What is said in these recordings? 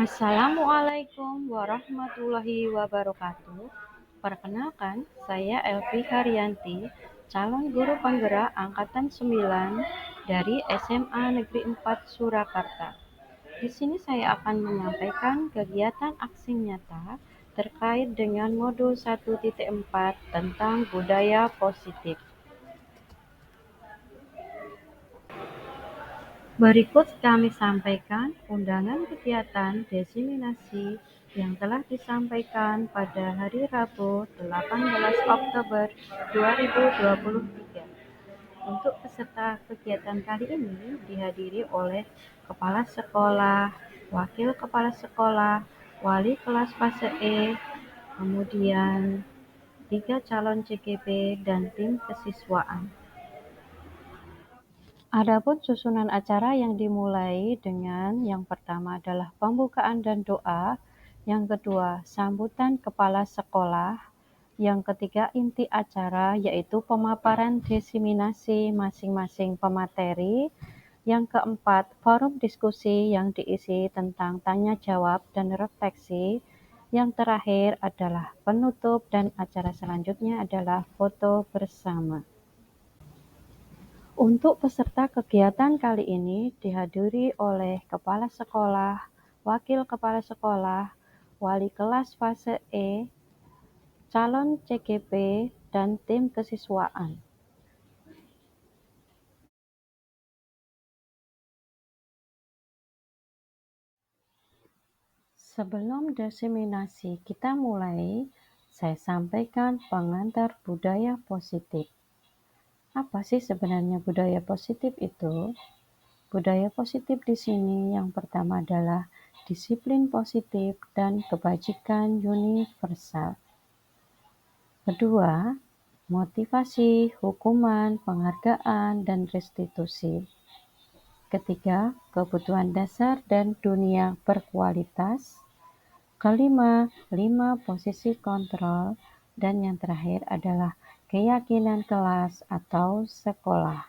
Assalamualaikum warahmatullahi wabarakatuh. Perkenalkan, saya Elvi Haryanti, calon guru penggerak angkatan 9 dari SMA Negeri 4 Surakarta. Di sini saya akan menyampaikan kegiatan aksi nyata terkait dengan modul 1.4 tentang budaya positif. Berikut kami sampaikan undangan kegiatan diseminasi yang telah disampaikan pada hari Rabu 18 Oktober 2023. Untuk peserta kegiatan kali ini dihadiri oleh Kepala Sekolah, Wakil Kepala Sekolah, Wali Kelas Fase E, kemudian 3 calon CGP dan tim kesiswaan. Adapun susunan acara yang dimulai dengan yang pertama adalah pembukaan dan doa, yang kedua sambutan kepala sekolah, yang ketiga inti acara yaitu pemaparan diseminasi masing-masing pemateri, yang keempat forum diskusi yang diisi tentang tanya jawab dan refleksi, yang terakhir adalah penutup dan acara selanjutnya adalah foto bersama. Untuk peserta kegiatan kali ini dihadiri oleh Kepala Sekolah, Wakil Kepala Sekolah, Wali Kelas Fase E, calon CGP, dan tim kesiswaan. Sebelum diseminasi kita mulai, saya sampaikan pengantar budaya positif. Apa sih sebenarnya budaya positif itu? Budaya positif di sini yang pertama adalah disiplin positif dan kebajikan universal. Kedua, motivasi, hukuman, penghargaan, dan restitusi. Ketiga, kebutuhan dasar dan dunia berkualitas. Kelima, 5 posisi kontrol. Dan yang terakhir adalah keyakinan kelas atau sekolah.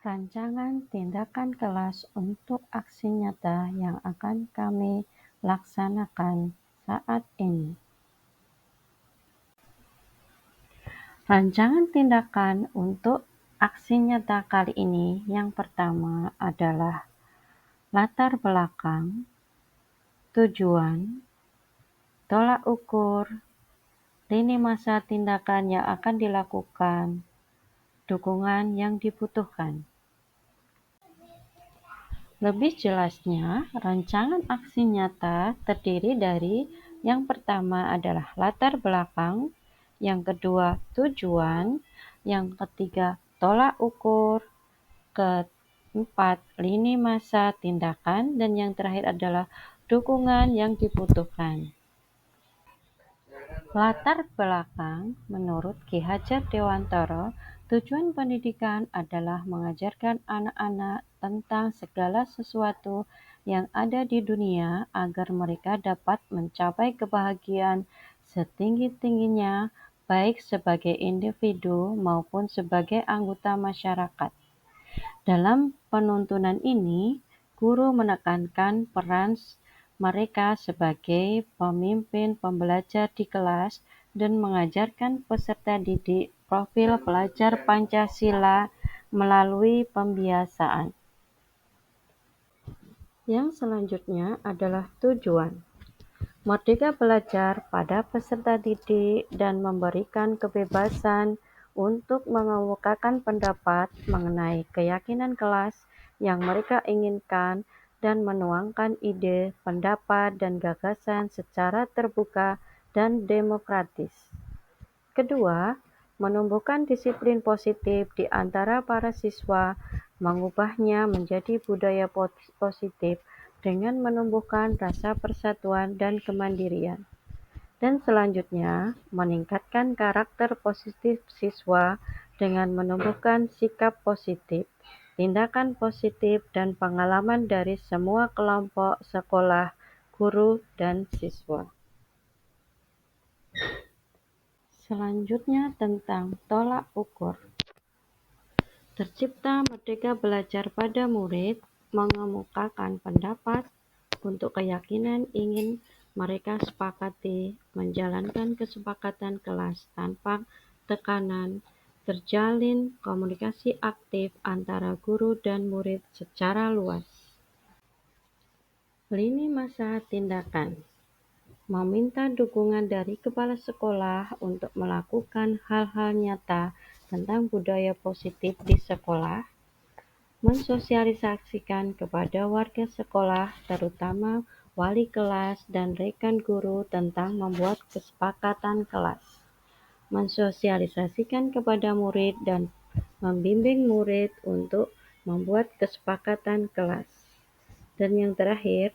Rancangan tindakan kelas untuk aksi nyata yang akan kami laksanakan saat ini. Rancangan tindakan untuk aksi nyata kali ini yang pertama adalah latar belakang, tujuan, tolak ukur, lini masa tindakan yang akan dilakukan, dukungan yang dibutuhkan. Lebih jelasnya, rancangan aksi nyata terdiri dari yang pertama adalah latar belakang, yang kedua tujuan, yang ketiga tolak ukur, keempat lini masa tindakan, dan yang terakhir adalah dukungan yang dibutuhkan. Latar belakang, menurut Ki Hajar Dewantara, tujuan pendidikan adalah mengajarkan anak-anak tentang segala sesuatu yang ada di dunia agar mereka dapat mencapai kebahagiaan setinggi-tingginya, baik sebagai individu maupun sebagai anggota masyarakat. Dalam penuntunan ini, guru menekankan peran mereka sebagai pemimpin pembelajar di kelas dan mengajarkan peserta didik profil pelajar Pancasila melalui pembiasaan. Yang selanjutnya adalah tujuan. Merdeka belajar pada peserta didik dan memberikan kebebasan untuk mengemukakan pendapat mengenai keyakinan kelas yang mereka inginkan dan menuangkan ide, pendapat, dan gagasan secara terbuka dan demokratis. Kedua, menumbuhkan disiplin positif di antara para siswa, mengubahnya menjadi budaya positif dengan menumbuhkan rasa persatuan dan kemandirian. Dan selanjutnya, meningkatkan karakter positif siswa dengan menumbuhkan sikap positif, tindakan positif, dan pengalaman dari semua kelompok sekolah, guru, dan siswa. Selanjutnya tentang tolak ukur. Tercipta Merdeka Belajar pada murid mengemukakan pendapat untuk keyakinan ingin mereka sepakati menjalankan kesepakatan kelas tanpa tekanan, terjalin komunikasi aktif antara guru dan murid secara luas. Lini masa tindakan. Meminta dukungan dari kepala sekolah untuk melakukan hal-hal nyata tentang budaya positif di sekolah, mensosialisasikan kepada warga sekolah, terutama wali kelas dan rekan guru tentang membuat kesepakatan kelas, mensosialisasikan kepada murid dan membimbing murid untuk membuat kesepakatan kelas, dan yang terakhir,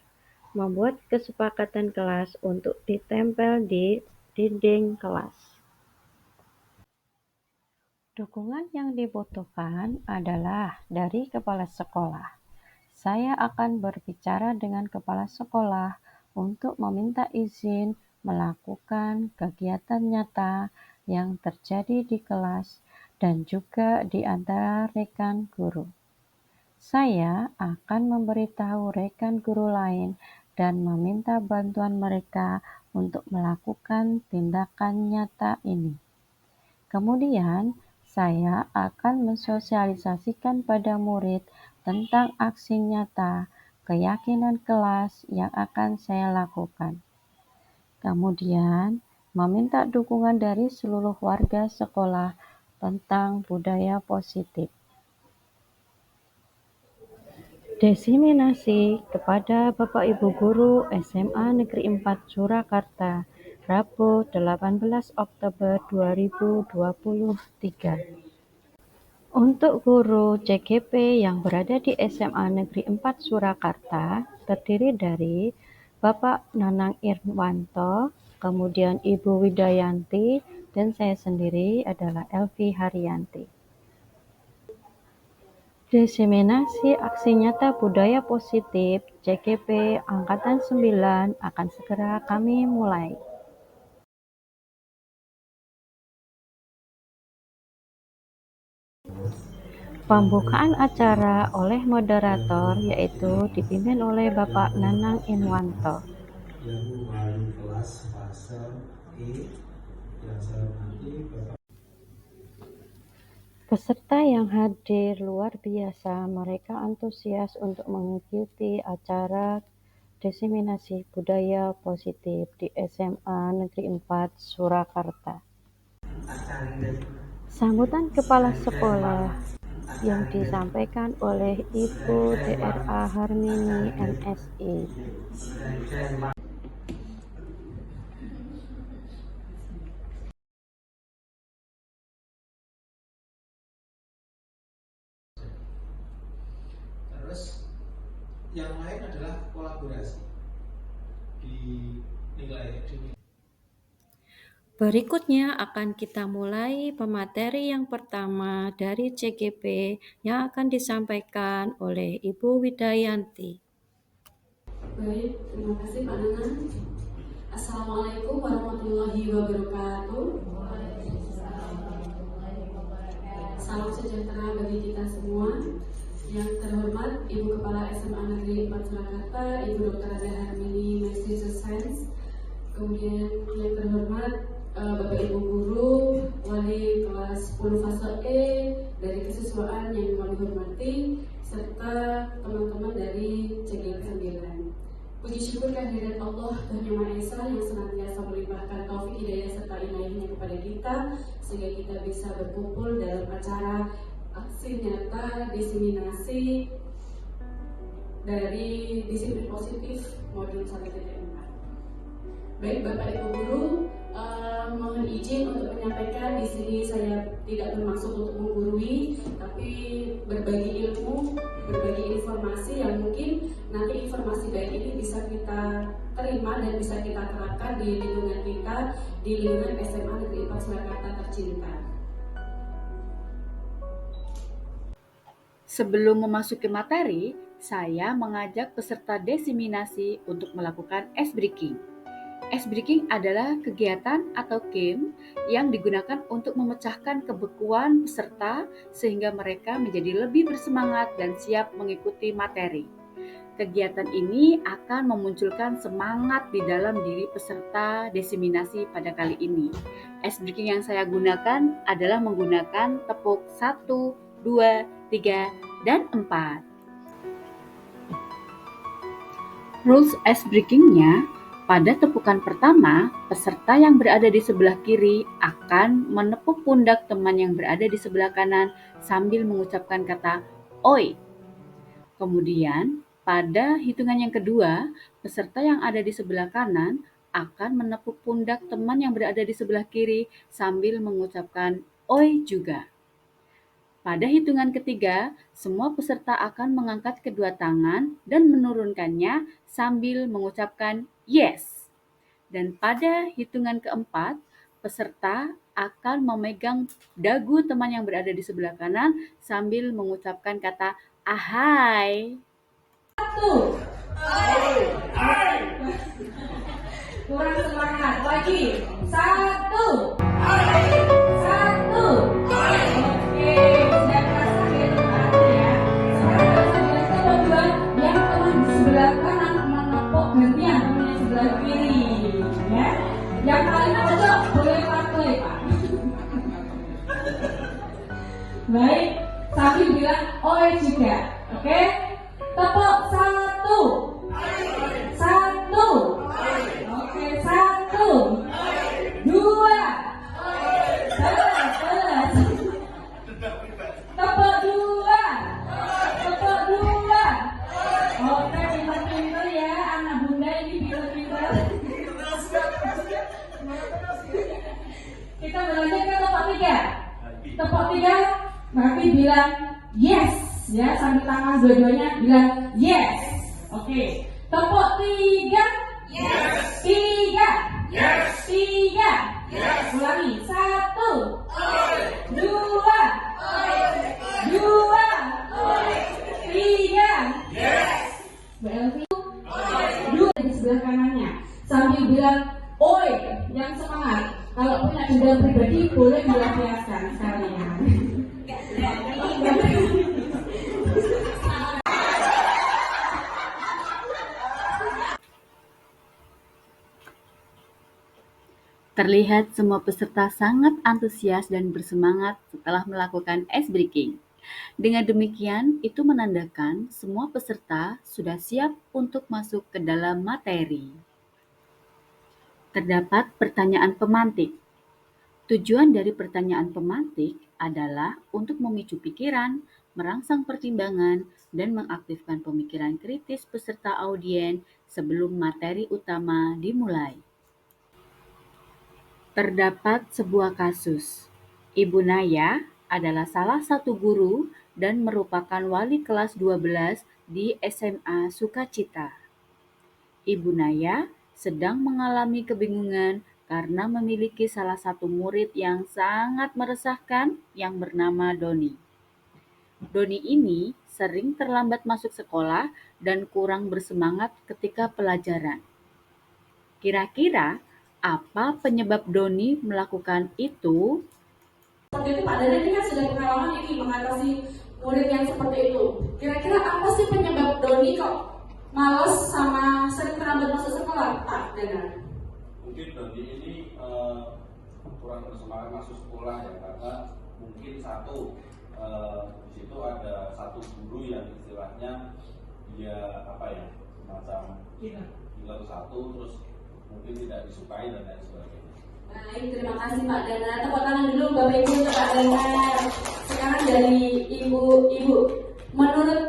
membuat kesepakatan kelas untuk ditempel di dinding kelas. Dukungan yang dibutuhkan adalah dari kepala sekolah. Saya akan berbicara dengan kepala sekolah untuk meminta izin melakukan kegiatan nyata yang terjadi di kelas dan juga di antara rekan guru. Saya akan memberitahu rekan guru lain dan meminta bantuan mereka untuk melakukan tindakan nyata ini. Kemudian, saya akan mensosialisasikan pada murid tentang aksi nyata keyakinan kelas yang akan saya lakukan. Kemudian, meminta dukungan dari seluruh warga sekolah tentang budaya positif. Diseminasi kepada Bapak Ibu Guru SMA Negeri 4 Surakarta, Rabu 18 Oktober 2023. Untuk guru CGP yang berada di SMA Negeri 4 Surakarta, terdiri dari Bapak Nanang Irwanto, kemudian Ibu Widayanti, dan saya sendiri adalah Elvi Haryanti. Diseminasi aksi nyata budaya positif CGP Angkatan 9 akan segera kami mulai. Pembukaan acara oleh moderator yaitu dipimpin oleh Bapak Nanang Irwanto. Yang wali kelas fase E yang saya hormati Bapak. Peserta yang hadir luar biasa, mereka antusias untuk mengikuti acara diseminasi budaya positif di SMA Negeri 4 Surakarta. Sambutan kepala sekolah yang disampaikan oleh Ibu DRA Harmini MSI. Terus yang lain adalah kolaborasi di nilai. Berikutnya akan kita mulai pemateri yang pertama dari CGP yang akan disampaikan oleh Ibu Widayanti. Baik, terima kasih Pak Nanang. Assalamualaikum warahmatullahi wabarakatuh. Salam sejahtera bagi kita semua. Yang terhormat Ibu Kepala SMA Negeri 4 Surakarta, Ibu Dr. Ada Harmini, Magister Science. Kemudian yang terhormat Bapak Ibu Guru, Wali kelas 10 fase E dari kesiswaan yang kami hormati, serta teman-teman dari CGP 9. Puji syukur kehadirat Allah Tuhan Yang Maha Esa yang senantiasa melimpahkan taufik hidayah serta inayahnya kepada kita sehingga kita bisa berkumpul dalam acara aksi nyata diseminasi dari disiplin positif modul 1.4. Baik Bapak Ibu Guru, mohon izin untuk menyampaikan di sini saya tidak bermaksud untuk menggurui, tapi berbagi ilmu, berbagi informasi yang mungkin nanti informasi baik ini bisa kita terima dan bisa kita terapkan di lingkungan kita, di lingkungan SMA Negeri 4 Surakarta tercinta. Sebelum memasuki materi, saya mengajak peserta diseminasi untuk melakukan ice breaking. Ice breaking adalah kegiatan atau game yang digunakan untuk memecahkan kebekuan peserta sehingga mereka menjadi lebih bersemangat dan siap mengikuti materi. Kegiatan ini akan memunculkan semangat di dalam diri peserta desiminasi pada kali ini. Ice breaking yang saya gunakan adalah menggunakan tepuk 1, 2, 3, dan 4. Rules ice breaking-nya, pada tepukan pertama, peserta yang berada di sebelah kiri akan menepuk pundak teman yang berada di sebelah kanan sambil mengucapkan kata "Oi". Kemudian, pada hitungan yang kedua, peserta yang ada di sebelah kanan akan menepuk pundak teman yang berada di sebelah kiri sambil mengucapkan "Oi" juga. Pada hitungan ketiga, semua peserta akan mengangkat kedua tangan dan menurunkannya sambil mengucapkan "Yes". Dan pada hitungan keempat, peserta akan memegang dagu teman yang berada di sebelah kanan sambil mengucapkan kata "Ahai". Satu. Kurang semangat lagi. Satu. Satu. Oke, sudah terasa gitu berarti ya. Sekarang kita berdua yang teman di sebelah kanan menepuk gantian teman yang sebelah kiri, ya. Yang paling pojok boleh pakai Pak. Baik, sambil bilang "Oi" juga, oke? Tepuk 1. 1. Oke, 1. 2. Belas. Tepuk 2. Tepuk 2. Oke, pintar-pintar ya, anak bunda ini pintar-pintar. Kita berlanjut ke tepuk 3. Tepuk 3, berarti bilang "Yes", ya, sambil tangan dua-duanya bilang "Yes". Oke, tepuk 3. Yes. 3. Yes. 3. Yes. Ulangi. 1. 2. 2. 3. Yes. Berarti 2 di sebelah kanannya sambil bilang "Oi" yang semangat. Kalau punya dendam pribadi boleh dilampiaskan sekalian. Terlihat semua peserta sangat antusias dan bersemangat setelah melakukan ice breaking. Dengan demikian, itu menandakan semua peserta sudah siap untuk masuk ke dalam materi. Terdapat pertanyaan pemantik. Tujuan dari pertanyaan pemantik adalah untuk memicu pikiran, merangsang pertimbangan, dan mengaktifkan pemikiran kritis peserta audien sebelum materi utama dimulai. Terdapat sebuah kasus. Ibu Naya adalah salah satu guru dan merupakan wali kelas 12 di SMA Sukacita. Ibu Naya sedang mengalami kebingungan karena memiliki salah satu murid yang sangat meresahkan yang bernama Doni. Doni ini sering terlambat masuk sekolah dan kurang bersemangat ketika pelajaran. Kira-kira apa penyebab Doni melakukan itu? Seperti itu Pak Dana ini kan sudah pengalaman ini mengatasi murid yang seperti itu. Kira-kira apa sih penyebab Doni kok malas sama sering terlambat masuk sekolah, Pak Dana? Mungkin Doni ini kurang bersemangat masuk sekolah ya, karena mungkin satu di situ ada satu guru yang istilahnya dia semacam gila satu, terus mungkin tidak disukai dan lain sebagainya. Baik, terima kasih Pak Dana. Tepuk tangan dulu Bapak Ibu untuk Pak Dana. Sekarang dari Ibu, menurut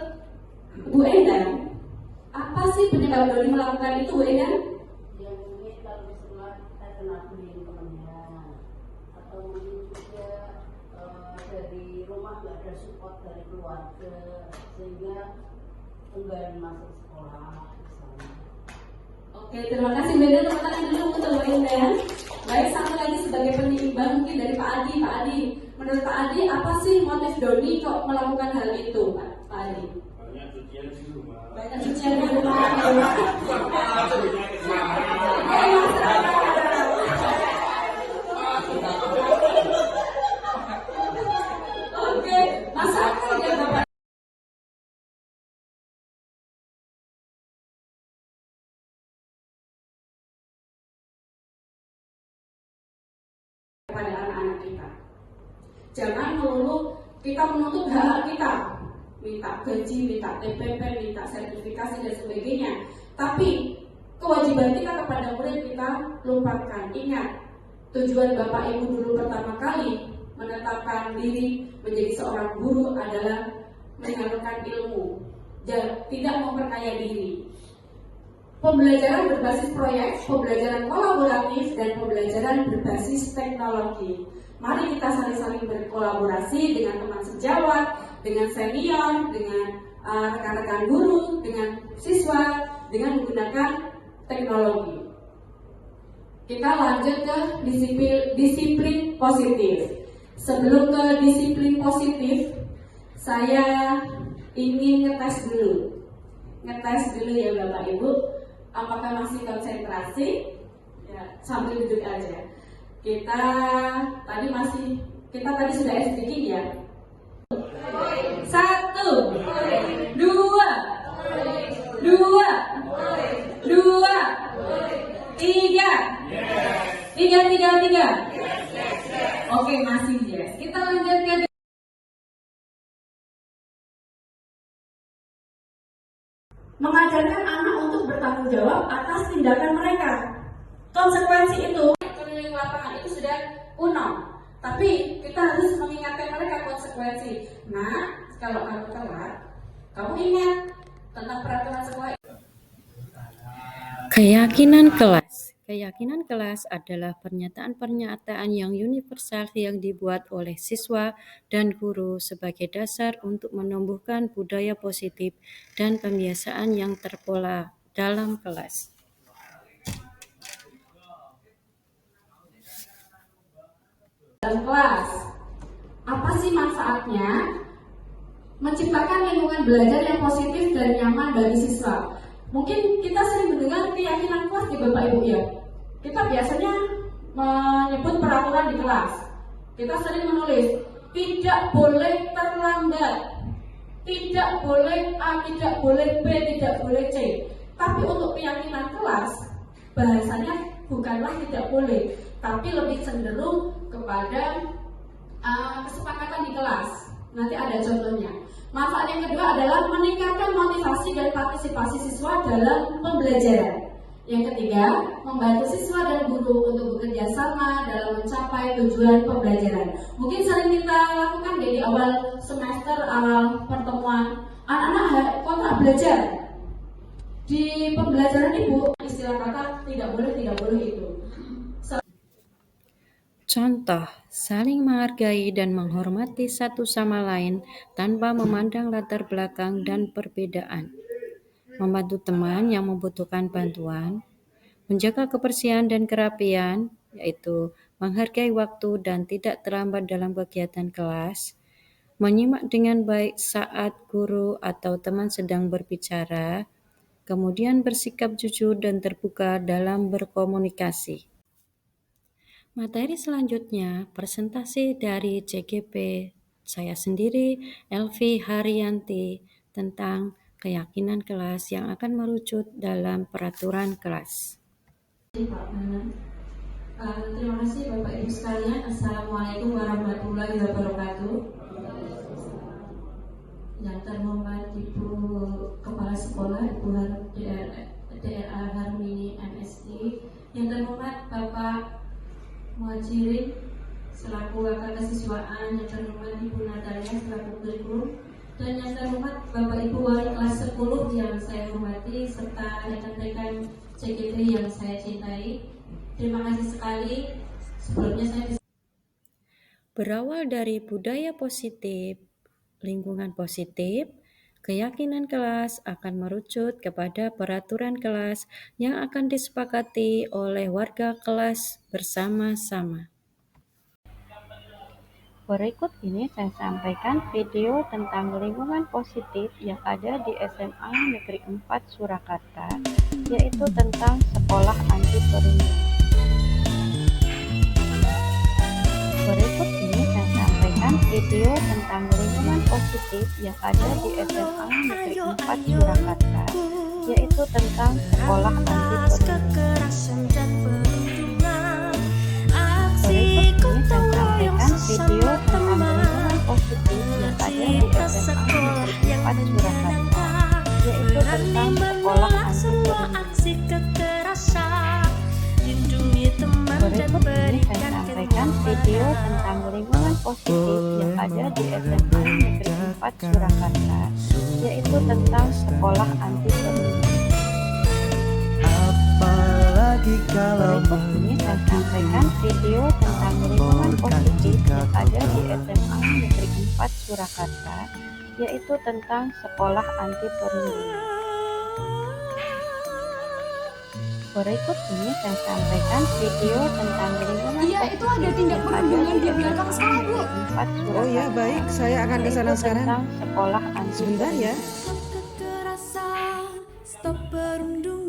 Bu Endang, apa sih penyebab Doni melakukan itu, Bu Endang? Ya mungkin kalau di sekolah saya kena bullying temannya, atau mungkin juga dari rumah nggak ada support dari keluarga sehingga enggan masuk sekolah misalnya. Oke, terima kasih Benda. Tepuk tangan dulu untuk Bu Endang. Baik, satu lagi sebagai penyeimbang mungkin dari Pak Adi. Pak Adi, menurut Pak Adi apa sih motif Doni kok melakukan hal itu, Pak Adi? Banyak cucian di rumah. Banyak cucian di rumah. Jangan melulu kita menuntut hak kita, minta gaji, minta TPP, minta sertifikasi dan sebagainya. Tapi kewajiban kita kepada murid kita lupakan. Ingat, tujuan Bapak Ibu dulu pertama kali menetapkan diri menjadi seorang guru adalah menyalurkan ilmu dan tidak memperkaya diri. Pembelajaran berbasis proyek, pembelajaran kolaboratif, dan pembelajaran berbasis teknologi. Mari kita saling-saling berkolaborasi dengan teman sejawat, dengan senior, dengan rekan-rekan guru, dengan siswa, dengan menggunakan teknologi. Kita lanjut ke disiplin positif. Sebelum ke disiplin positif, saya ingin ngetes dulu ya Bapak Ibu, apakah masih konsentrasi? Ya, sambil duduk aja. Kita tadi sudah speaking ya. 1, 2, 2, 3. Oke, masih ya. Kita lanjut ke mengajarkan anak untuk bertanggung jawab atas tindakan mereka. Konsekuensi itu keliling lapangan itu sudah kuno, tapi kita harus mengingatkan mereka konsekuensi. Nah, kalau kamu telat, kamu ingat tentang peraturan sekolah. Keyakinan kelas. Keyakinan kelas adalah pernyataan-pernyataan yang universal yang dibuat oleh siswa dan guru sebagai dasar untuk menumbuhkan budaya positif dan pembiasaan yang terpola dalam kelas. Dalam kelas, apa sih manfaatnya? Menciptakan lingkungan belajar yang positif dan nyaman bagi siswa. Mungkin kita sering mendengar keyakinan kelas di Bapak Ibu ya. Kita biasanya menyebut peraturan di kelas. Kita sering menulis, tidak boleh terlambat, tidak boleh A, tidak boleh B, tidak boleh C. Tapi untuk keyakinan kelas, bahasanya bukanlah tidak boleh, tapi lebih cenderung kepada kesepakatan di kelas. Nanti ada contohnya. Manfaat yang kedua adalah meningkatkan motivasi dan partisipasi siswa dalam pembelajaran. Yang ketiga, membantu siswa dan guru untuk bekerja sama dalam mencapai tujuan pembelajaran. Mungkin sering kita lakukan di awal semester, awal pertemuan. Anak-anak kontrak belajar. Di pembelajaran Ibu, istilah kata tidak boleh itu. Contoh, saling menghargai dan menghormati satu sama lain tanpa memandang latar belakang dan perbedaan. Membantu teman yang membutuhkan bantuan, menjaga kebersihan dan kerapian, yaitu menghargai waktu dan tidak terlambat dalam kegiatan kelas, menyimak dengan baik saat guru atau teman sedang berbicara, kemudian bersikap jujur dan terbuka dalam berkomunikasi. Materi selanjutnya, presentasi dari CGP saya sendiri, Elvi Haryanti, tentang keyakinan kelas yang akan merucut dalam peraturan kelas. Terima kasih Bapak Ibu sekalian. Assalamualaikum warahmatullahi wabarakatuh. Yang terhormat Ibu Kepala Sekolah, Ibu DRA Harmini MSI. Yang terhormat Bapak Muhajirin selaku wakil kesiswaan, yang terhormat Ibu Natalia selaku kurikulum, dan yang terhormat Bapak Ibu wali kelas 10 yang saya hormati, serta rekan-rekan CGP yang saya cintai. Terima kasih sekali. Sebelumnya saya Berawal dari budaya positif, lingkungan positif, keyakinan kelas akan merucut kepada peraturan kelas yang akan disepakati oleh warga kelas bersama-sama. Berikut ini saya sampaikan video tentang lingkungan positif yang ada di SMA Negeri 4 Surakarta, yaitu tentang sekolah anti perundungan. Berikut ini saya sampaikan video tentang lingkungan positif yang ada di SMA Negeri 4 Surakarta, yaitu tentang sekolah anti perundungan. Berikut ini saya sampaikan video tentang 4 Surakarta, yaitu tentang sekolah anti perundungan. Berikut ini saya sampaikan video tentang lingkungan positif yang ada di SMA Negeri 4 Surakarta, yaitu tentang sekolah anti perundungan. Berikut ini saya sampaikan video tentang lingkungan positif yang ada di SMA Negeri 4 Surakarta, yaitu tentang sekolah anti perundungan. Berikut ini saya sampaikan video tentang lingkungan Itu ada tindak perundungan di belakang saya, Bu. 4 Surakarta. Oh ya, baik, saya akan ke sana Yaitu sekarang. tentang sekolah anti Sebentar ya.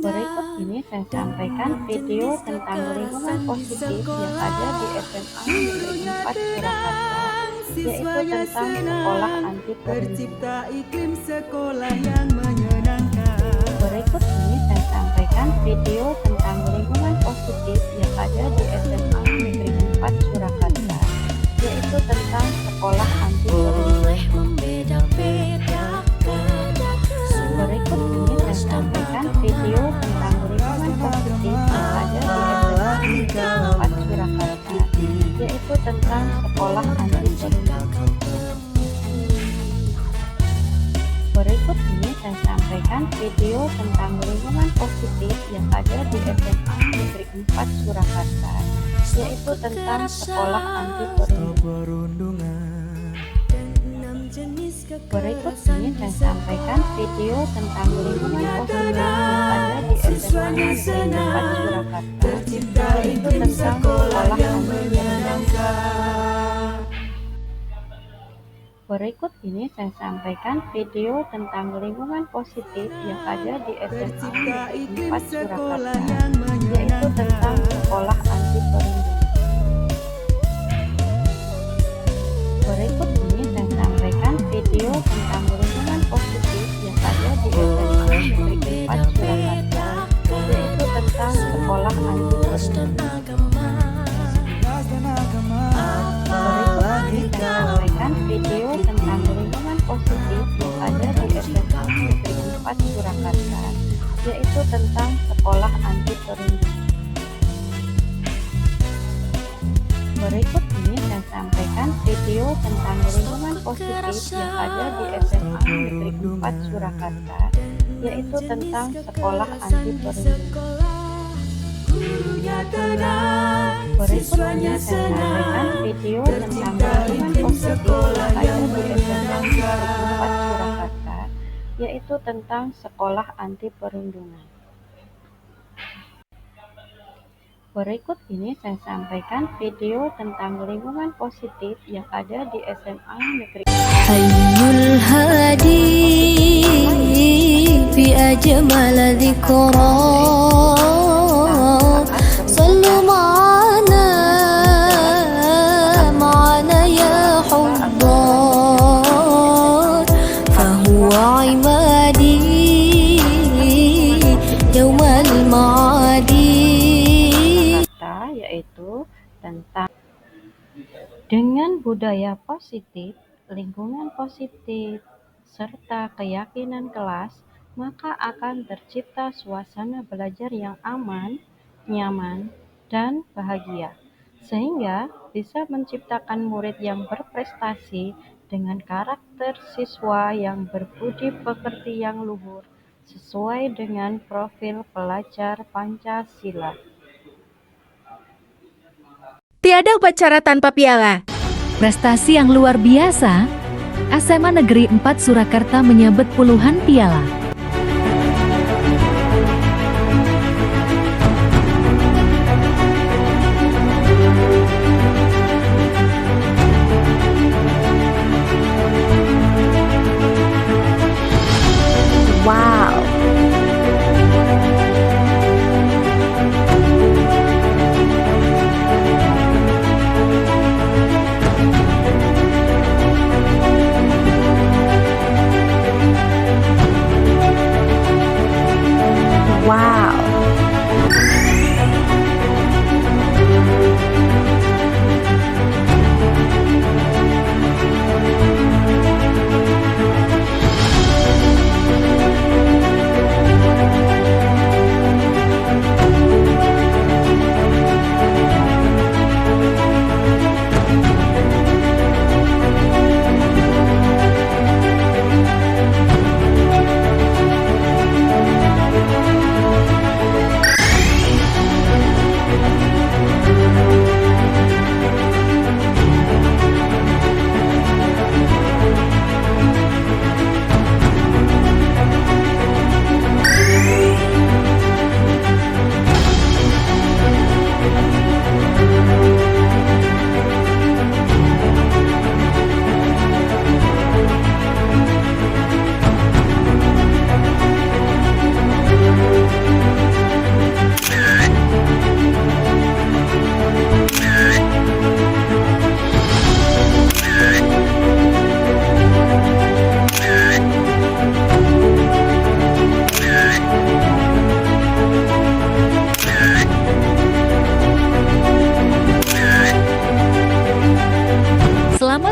Berikut ini saya sampaikan video tentang lingkungan positif yang ada di SMA Negeri 4 Surakarta, yaitu tentang sekolah anti perundungan. Berikut ini saya sampaikan video tentang lingkungan positif yang ada di SMA Negeri 4 Surakarta, yaitu tentang sekolah anti perundungan. Berikut ini saya sampaikan video tentang lingkungan positif yang ada di SMA Negeri 4 Surakarta, yaitu tentang sekolah anti perundungan. Berikut ini saya sampaikan video tentang lingkungan positif yang ada di SMA Negeri 4 Surakarta, yaitu tentang sekolah anti perundungan. Berikut ini saya sampaikan video tentang lingkungan positif yang ada di SMA Negeri 4 Surakarta, yaitu tentang sekolah anti perundungan. Berikut ini saya sampaikan video tentang lingkungan positif yang ada di SMA Negeri 4 Surakarta, yaitu tentang sekolah anti perundungan. Berikut ini saya sampaikan video tentang lingkungan positif yang ada di SMA Negeri 4 Surakarta, yaitu tentang sekolah anti perundungan. Berikut ini saya sampaikan video tentang lingkungan positif yang ada di SMA Negeri 4 Surakarta, yaitu tentang sekolah anti perundungan. Berikut ini saya sampaikan video tentang lingkungan positif yang ada di SMA Negeri 4 Surakarta, yaitu tentang sekolah anti perundungan. Berikut ini saya sampaikan video tentang lingkungan positif yang ada di SMA Negeri 4 Surakarta, yaitu tentang sekolah anti perundungan. Berikut ini saya sampaikan video tentang lingkungan positif yang ada di SMA Negeri Hayyul Hadi fi ajmal dzikra sallu ma'ana ya huddar fahuwa imadi yawmal ma'adi, yaitu tentang dengan budaya positif, lingkungan positif, serta keyakinan kelas, maka akan tercipta suasana belajar yang aman, nyaman, dan bahagia, sehingga bisa menciptakan murid yang berprestasi dengan karakter siswa yang berbudi pekerti yang luhur, sesuai dengan profil pelajar Pancasila. Tiada upacara tanpa piala. Prestasi yang luar biasa, SMA Negeri 4 Surakarta menyabet puluhan piala. Wow.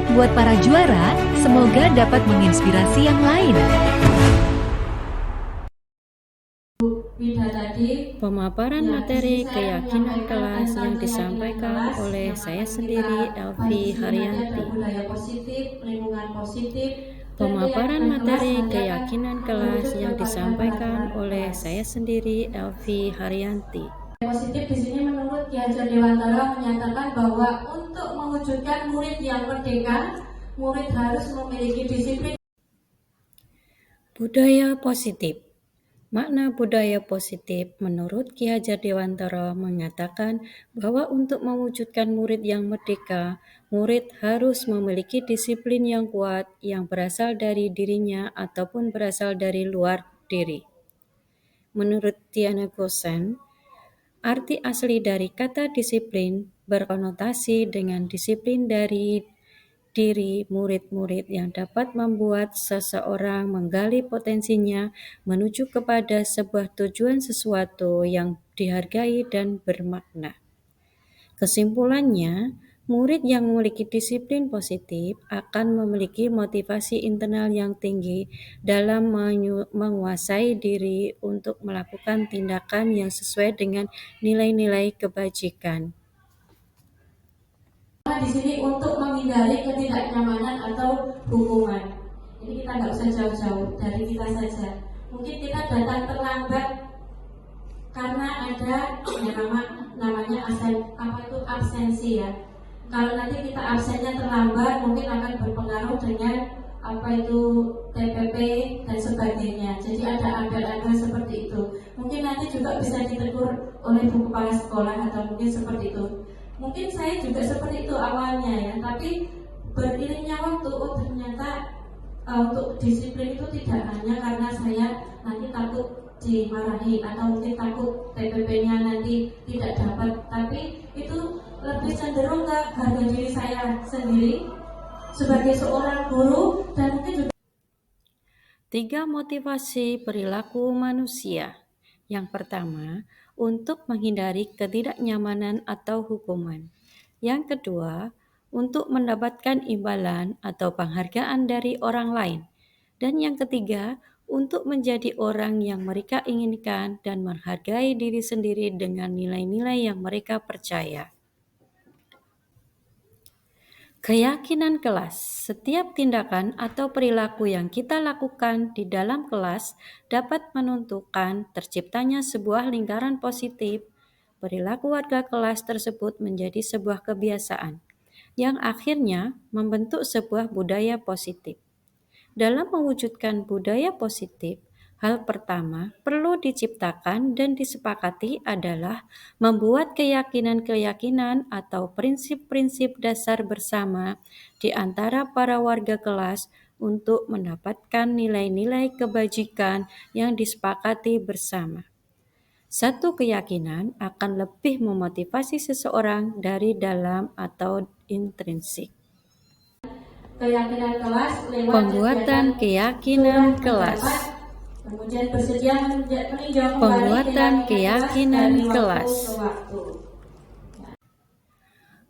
Selamat buat para juara, semoga dapat menginspirasi yang lain. Pemaparan materi keyakinan kelas yang disampaikan oleh saya sendiri, Elvi Haryanti. Pemaparan materi keyakinan kelas yang disampaikan oleh saya sendiri, Elvi Haryanti. Positif di sini menurut Ki Hajar Dewantara menyatakan bahwa untuk mewujudkan murid yang merdeka, murid harus memiliki disiplin. Budaya positif. Makna budaya positif menurut Ki Hajar Dewantara mengatakan bahwa untuk mewujudkan murid yang merdeka, murid harus memiliki disiplin yang kuat yang berasal dari dirinya ataupun berasal dari luar diri. Menurut Diana Gosen, arti asli dari kata disiplin berkonotasi dengan disiplin dari diri murid-murid yang dapat membuat seseorang menggali potensinya menuju kepada sebuah tujuan sesuatu yang dihargai dan bermakna. Kesimpulannya, murid yang memiliki disiplin positif akan memiliki motivasi internal yang tinggi dalam menguasai diri untuk melakukan tindakan yang sesuai dengan nilai-nilai kebajikan. Di sini untuk menghindari ketidaknyamanan atau hukuman. Ini kita nggak usah jauh-jauh dari kita saja. Mungkin kita datang terlambat karena ada namanya absensi ya. Kalau nanti kita absennya terlambat, mungkin akan berpengaruh dengan TPP dan sebagainya. Jadi ada abel-abel seperti itu. Mungkin nanti juga bisa ditegur oleh Bu Kepala Sekolah atau mungkin seperti itu. Mungkin saya juga seperti itu awalnya ya, tapi beriringnya waktu, ternyata untuk disiplin itu tidak hanya karena saya nanti takut dimarahi atau mungkin takut TPP-nya nanti tidak dapat, tapi itu lebih cenderung ke harga diri saya sendiri sebagai seorang guru dan mungkin juga. 3 motivasi perilaku manusia. Yang pertama, untuk menghindari ketidaknyamanan atau hukuman. Yang kedua, untuk mendapatkan imbalan atau penghargaan dari orang lain. Dan yang ketiga, untuk menjadi orang yang mereka inginkan dan menghargai diri sendiri dengan nilai-nilai yang mereka percaya. Keyakinan kelas. Setiap tindakan atau perilaku yang kita lakukan di dalam kelas dapat menentukan terciptanya sebuah lingkaran positif. Perilaku warga kelas tersebut menjadi sebuah kebiasaan yang akhirnya membentuk sebuah budaya positif. Dalam mewujudkan budaya positif, hal pertama perlu diciptakan dan disepakati adalah membuat keyakinan-keyakinan atau prinsip-prinsip dasar bersama di antara para warga kelas untuk mendapatkan nilai-nilai kebajikan yang disepakati bersama. Satu keyakinan akan lebih memotivasi seseorang dari dalam atau intrinsik. Keyakinan kelas lewat Pembuatan keyakinan kelas. Kemudian bersedia meninjau kembali Pembuatan keyakinan kelas.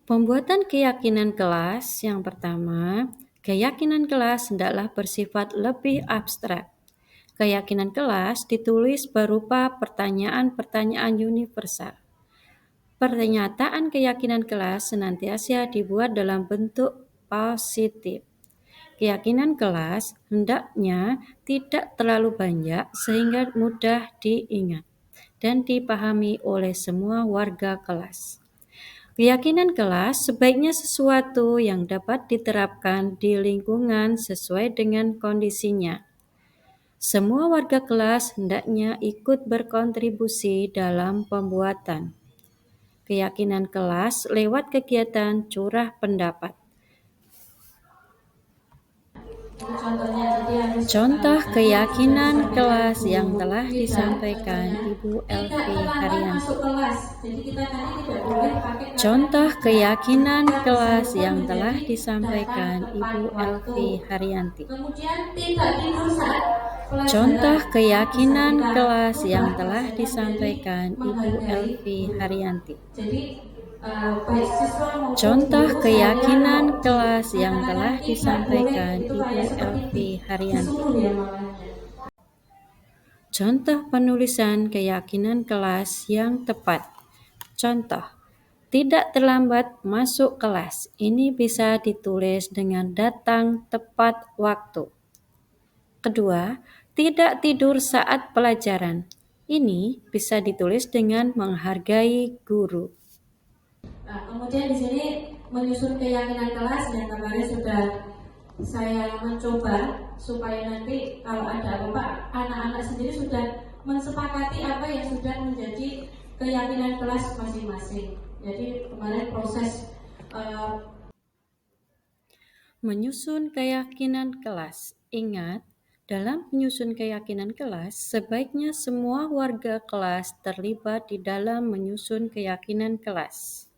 Pembuatan keyakinan kelas yang pertama, keyakinan kelas hendaklah bersifat lebih abstrak. Keyakinan kelas ditulis berupa pertanyaan-pertanyaan universal. Pernyataan keyakinan kelas senantiasa dibuat dalam bentuk positif. Keyakinan kelas hendaknya tidak terlalu banyak sehingga mudah diingat dan dipahami oleh semua warga kelas. Keyakinan kelas sebaiknya sesuatu yang dapat diterapkan di lingkungan sesuai dengan kondisinya. Semua warga kelas hendaknya ikut berkontribusi dalam pembuatan keyakinan kelas lewat kegiatan curah pendapat. Contoh keyakinan kelas yang telah disampaikan Ibu Elvi Haryanti. Contoh keyakinan kelas yang telah disampaikan Ibu Elvi Haryanti. Contoh keyakinan kelas yang telah disampaikan Ibu Elvi Haryanti. baik siswa maupun Contoh guru, keyakinan saya kelas mau yang telah nanti disampaikan itu Ibu kayak seperti Elvi Haryanti. disuruh ya malahnya. Contoh penulisan keyakinan kelas yang tepat. Contoh, tidak terlambat masuk kelas. Ini bisa ditulis dengan datang tepat waktu. Kedua, tidak tidur saat pelajaran. Ini bisa ditulis dengan menghargai guru. Nah, kemudian di sini menyusun keyakinan kelas yang kemarin sudah saya mencoba supaya nanti kalau ada apa anak-anak sendiri sudah mensepakati apa yang sudah menjadi keyakinan kelas masing-masing. Jadi kemarin proses menyusun keyakinan kelas. Ingat, dalam menyusun keyakinan kelas, sebaiknya semua warga kelas terlibat di dalam menyusun keyakinan kelas.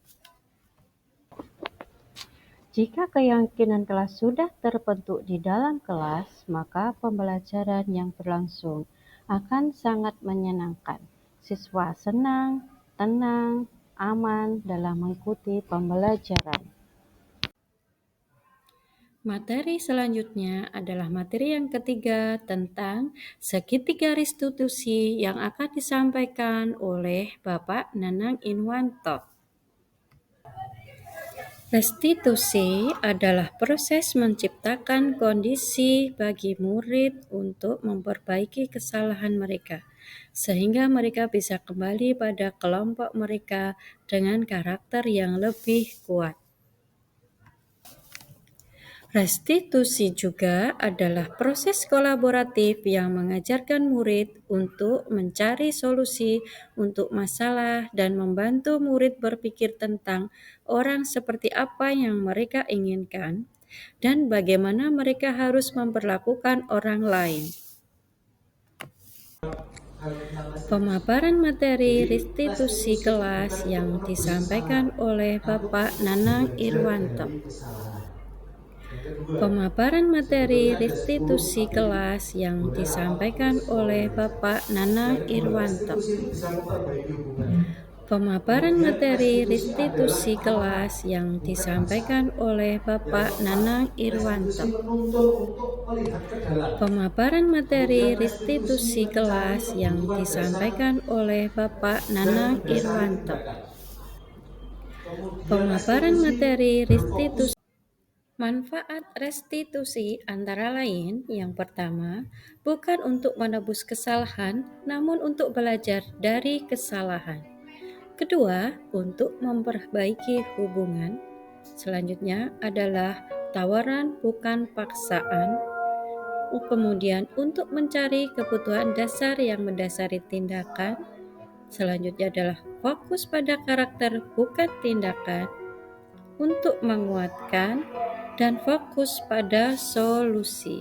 Jika keyakinan kelas sudah terbentuk di dalam kelas, maka pembelajaran yang berlangsung akan sangat menyenangkan. Siswa senang, tenang, aman dalam mengikuti pembelajaran. Materi selanjutnya adalah materi yang ketiga tentang segitiga restitusi yang akan disampaikan oleh Bapak Nanang Inwanto. Restitusi adalah proses menciptakan kondisi bagi murid untuk memperbaiki kesalahan mereka, sehingga mereka bisa kembali pada kelompok mereka dengan karakter yang lebih kuat. Restitusi juga adalah proses kolaboratif yang mengajarkan murid untuk mencari solusi untuk masalah dan membantu murid berpikir tentang orang seperti apa yang mereka inginkan dan bagaimana mereka harus memperlakukan orang lain. Pemaparan materi restitusi kelas yang disampaikan oleh Bapak Nanang Irwanto. Pemaparan materi restitusi kelas yang disampaikan oleh Bapak Nanang Irwanto. Pemaparan materi restitusi kelas yang disampaikan oleh Bapak Nanang Irwanto. Pemaparan materi restitusi kelas yang disampaikan oleh Bapak Nanang Irwanto. Pemaparan materi restitusi. Manfaat restitusi antara lain, yang pertama, bukan untuk menebus kesalahan, namun untuk belajar dari kesalahan. Kedua, untuk memperbaiki hubungan. Selanjutnya adalah tawaran bukan paksaan. Kemudian untuk mencari kebutuhan dasar yang mendasari tindakan. Selanjutnya adalah fokus pada karakter bukan tindakan. Untuk menguatkan dan fokus pada solusi.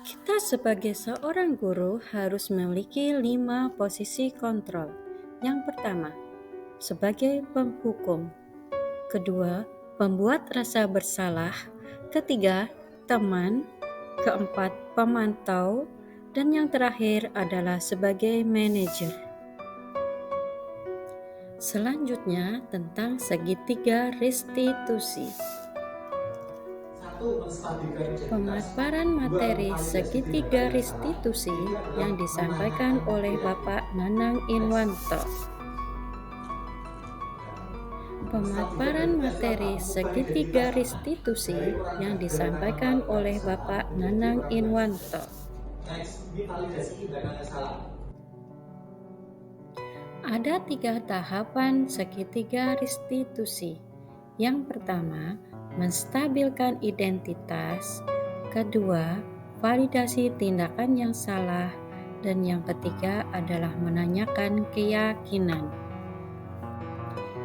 Kita sebagai seorang guru harus memiliki 5 posisi kontrol. Yang pertama, sebagai penghukum. Kedua, pembuat rasa bersalah. Ketiga, teman. Keempat, pemantau. Dan yang terakhir adalah sebagai manajer. Selanjutnya tentang segitiga restitusi. Pemaparan materi segitiga restitusi yang disampaikan oleh Bapak Nanang Inwanto. Pemaparan materi segitiga restitusi yang disampaikan oleh Bapak Nanang Inwanto. Ada 3 tahapan segitiga restitusi. Yang pertama, menstabilkan identitas. Kedua, validasi tindakan yang salah. Dan yang ketiga adalah menanyakan keyakinan.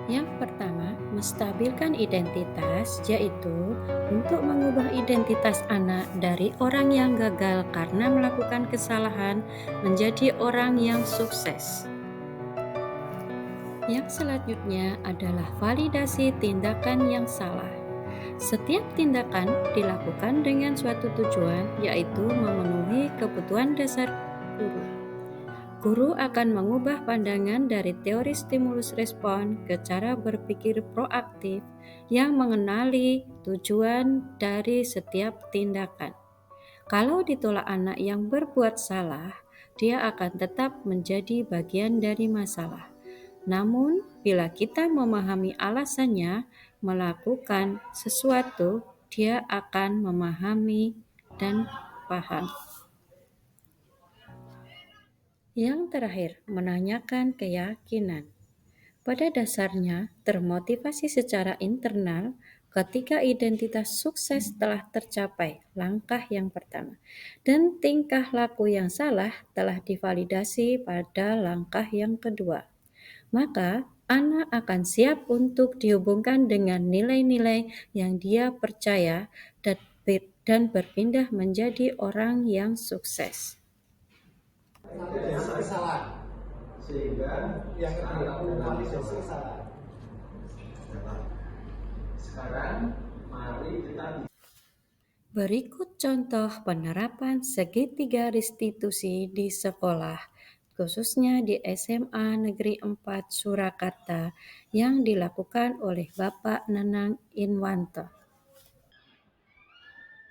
Yang pertama, menstabilkan identitas, yaitu untuk mengubah identitas anak dari orang yang gagal karena melakukan kesalahan menjadi orang yang sukses. Yang selanjutnya adalah validasi tindakan yang salah. Setiap tindakan dilakukan dengan suatu tujuan, yaitu memenuhi kebutuhan dasar guru. Guru akan mengubah pandangan dari teori stimulus respon ke cara berpikir proaktif yang mengenali tujuan dari setiap tindakan. Kalau ditolak anak yang berbuat salah, dia akan tetap menjadi bagian dari masalah. Namun, bila kita memahami alasannya melakukan sesuatu, dia akan memahami dan paham. Yang terakhir, menanyakan keyakinan. Pada dasarnya, termotivasi secara internal ketika identitas sukses telah tercapai, langkah yang pertama, dan tingkah laku yang salah telah divalidasi pada langkah yang kedua. Maka, anak akan siap untuk dihubungkan dengan nilai-nilai yang dia percaya dan berpindah menjadi orang yang sukses. Kesalahan sehingga yang kesalahan. Sekarang mari kita Berikut contoh penerapan segitiga restitusi di sekolah, khususnya di SMA Negeri 4 Surakarta yang dilakukan oleh Bapak Nanang Inwanto.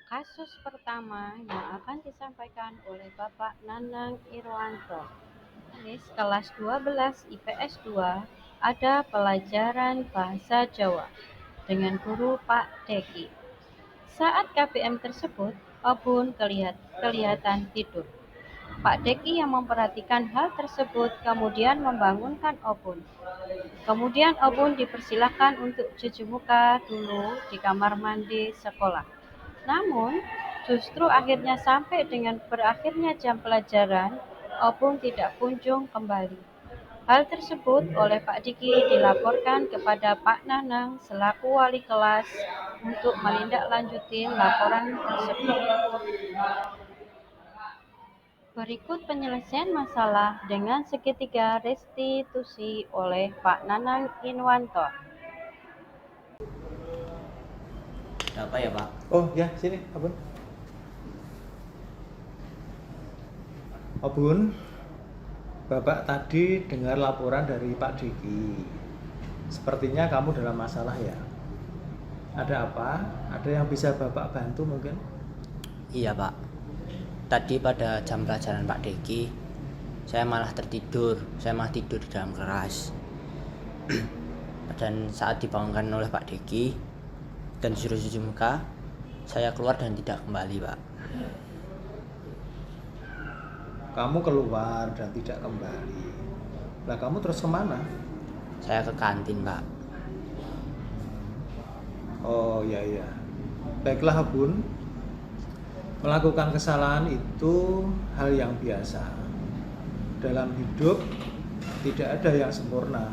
Kasus pertama yang akan disampaikan oleh Bapak Nanang Irwanto. Kelas 12 IPS 2 ada pelajaran bahasa Jawa dengan guru Pak Deki. Saat KBM tersebut, Obun kelihatan tidur. Pak Deki yang memperhatikan hal tersebut kemudian membangunkan Obun. Kemudian Obun dipersilakan untuk cuci muka dulu di kamar mandi sekolah. Namun, justru akhirnya sampai dengan berakhirnya jam pelajaran, Obun tidak kunjung kembali. Hal tersebut oleh Pak Diki dilaporkan kepada Pak Nanang selaku wali kelas untuk menindaklanjuti laporan tersebut. Berikut penyelesaian masalah dengan segitiga restitusi oleh Pak Nanang Inwanto. Apa ya, Pak? Oh ya, sini, Obun. Obun, Bapak tadi dengar laporan dari Pak Diki. Sepertinya kamu dalam masalah ya. Ada apa? Ada yang bisa Bapak bantu mungkin? Iya, Pak. Tadi pada jam pelajaran Pak Diki, saya malah tertidur. Saya malah tidur di dalam kelas. Dan saat dibangunkan oleh Pak Diki dan disuruh cuci muka, saya keluar dan tidak kembali, Pak. Kamu keluar dan tidak kembali. Lah kamu terus kemana? Saya ke kantin, Pak. Oh iya. Baiklah, Bun. Melakukan kesalahan itu hal yang biasa. Dalam hidup tidak ada yang sempurna.